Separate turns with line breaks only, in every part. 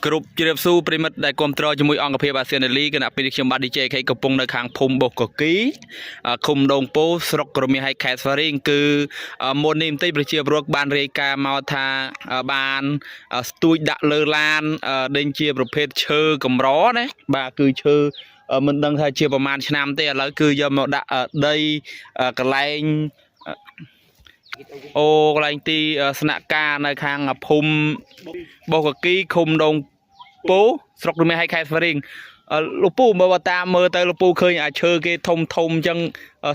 Group ជ្រាបសួរប្រិមិត្តដែលគ្រប់គ្រងជាមួយអង្គភាពអាស៊ានលីគណៈពេលនេះខ្ញុំបាទ DJ K កំពុងនៅខាងភូមិបូកគីឃុំដងពោស្រុកក្រមាហៃខេត្តស្វាយរៀងគឺមុននេះបន្តិចប្រជាពលរដ្ឋបានរាយការណ៍មកថាបានស្ទួយដាក់លើឡានដេញជាប្រភេទឈើកម្រណាបាទគឺឈើមិនដឹងថាជាប្រមាណឆ្នាំទេឥឡូវគឺយកមកដាក់ដីកន្លែងអូកន្លែងទីស្នាក់ការនៅខាងភូមិបូកគីឃុំដងពោស្រុករមាសហៃខេត្តស្វាយរៀងលោកពូមើលតាមមើលទៅលោកពូឃើញអាឈើគេធំធំអញ្ចឹង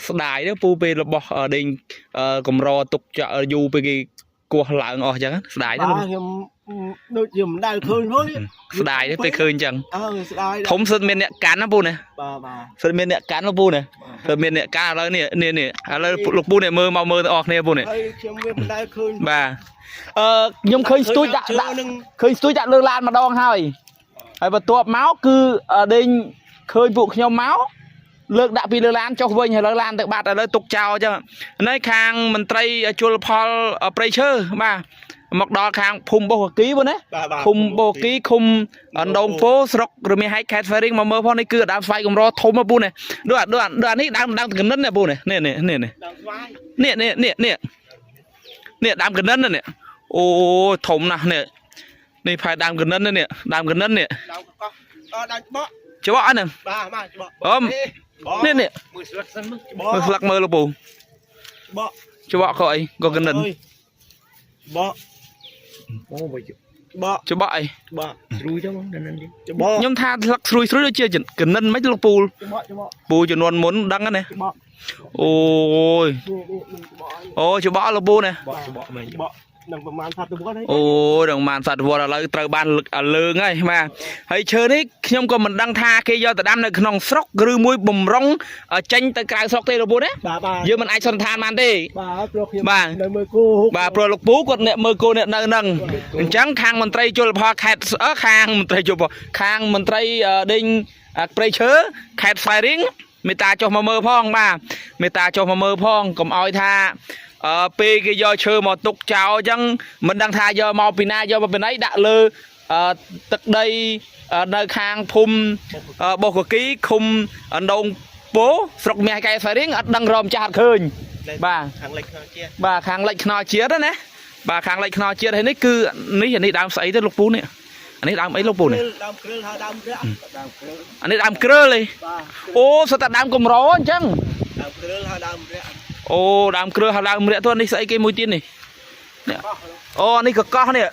ស្ដាយទៅពូពេលរបស់ដេញកម្រទុកចាក់យូរពេលគេគោះឡើងអស់អញ្ចឹងស្ដាយទៅ
ខ្ញុំដូចជាមិនដែលឃើញហុយ
ស្ដាយទៅពេលឃើញអញ្ចឹង
ស្ដាយ
ធំសិតមានអ្នកកាន់ណាពូណា
បាទ
សិតមានអ្នកកាន់លោកពូណាសិតមានអ្នកកាន់ឥឡូវនេះឥឡូវលោកពូនេះមើលមកមើលទាំងអស់គ្នាពូនេះ
ខ្ញុំវាមិនដែលឃើញ
បាទខ្ញុំឃើញស្ទួយដាក់ឃើញស្ទួយដាក់លើឡានម្ដងហើយបន្ទាប់មកគឺដេញឃើញពួកខ្ញុំមកលើកដាក់ពីលើឡានចុះវិញហើយលើឡានទៅបាត់ឥឡូវទុកចោលអញ្ចឹងនៅខាងមន្ត្រីជលផលព្រៃឈើបាទមកដល់ខាងភូមិបូកគីបងណាភូមិបូកគីឃុំអណ្ដូងពោស្រុករមាសហៃខេត្តស្វាយរៀងមកមើលផងនេះគឺដើមស្វាយកម្រធំពូនេះដូចអានេះដើមកណ្និនណាពូនេះនេះដើមកណ្និននេះអូធំណាស់នេះផែដើមកណ្និននេះដើមកណ្និននេះ
ដើមកកោះដើម
ច្បក់ហ្នឹង
បាទច្បក់
នេះ
មើលស្លឹកសិន
មើលស្លឹកមើលលោកពូច្បក់ក៏អីក៏កណ្និន
ច្បក់អូបើ
ច្បក់អី
ស្រួយទៅបងកណ្និន
ច្បក់ខ្ញុំថាស្លឹកស្រួយដូចជាកណ្និនមិនលោកពូពូជំនាន់មុនដឹងណាអូយអូច្បក់លោកពូណា
ច្បក់មិនច្បក់នឹងប្រមាណសតវត្ស
អូនឹងប្រមាណសតវត្សឥឡូវត្រូវបានលើងហើយបាទហើយឈើនេះខ្ញុំក៏មិនដឹងថាគេយកទៅដាំនៅក្នុងស្រុកឬមួយបំរុងចេញទៅក្រៅស្រុកទេលោកពូណាយើងមិនអាចសន្និដ្ឋានបានទេ
បាទព្រោះខ្ញុំ
នៅមើលគោបាទព្រោះលោកពូគាត់អ្នកមើលគោអ្នកនៅហ្នឹងអញ្ចឹងខាងមន្ត្រីជលផលខេត្តខាងមន្ត្រីជលផលខាងមន្ត្រីដេញព្រៃឈើខេត្តស្វាយរៀងមេតាចុះមកមើលផងបាទមេតាចុះមកមើលផងកុំអោយថាពេលគេយកឈើមកទុកចោលអញ្ចឹងមិនដឹងថាយកមកពីណាយកមកពីណីដាក់លើទឹកដីនៅខាងភូមិបូកគីឃុំអណ្ដូងពោស្រុកមាសហៃខេត្តស្វាយរៀងអត់ដឹងរមចាស់អត់ឃើញបាទ
ខាងលិចខ្នល់ជាតិ
បាទខាងលិចខ្នល់ជាតិណាបាទខាងលិចខ្នល់ជាតិហើយនេះគឺនេះដើមស្អីទៅលោកពូនេះអានេះដើមអីលោកពូនេះ
ដើមគ្រើលហើយដើមរះ
អានេះដើមគ្រើលឯងអូសិតតែដើមកម្រអញ្ចឹង
ដើមគ្រើលហើយដើមរះ
អូដើមគ្រើហើយដើមរះទៅនេះស្អីគេមួយទៀតនេះអូនេះកកោះនេះ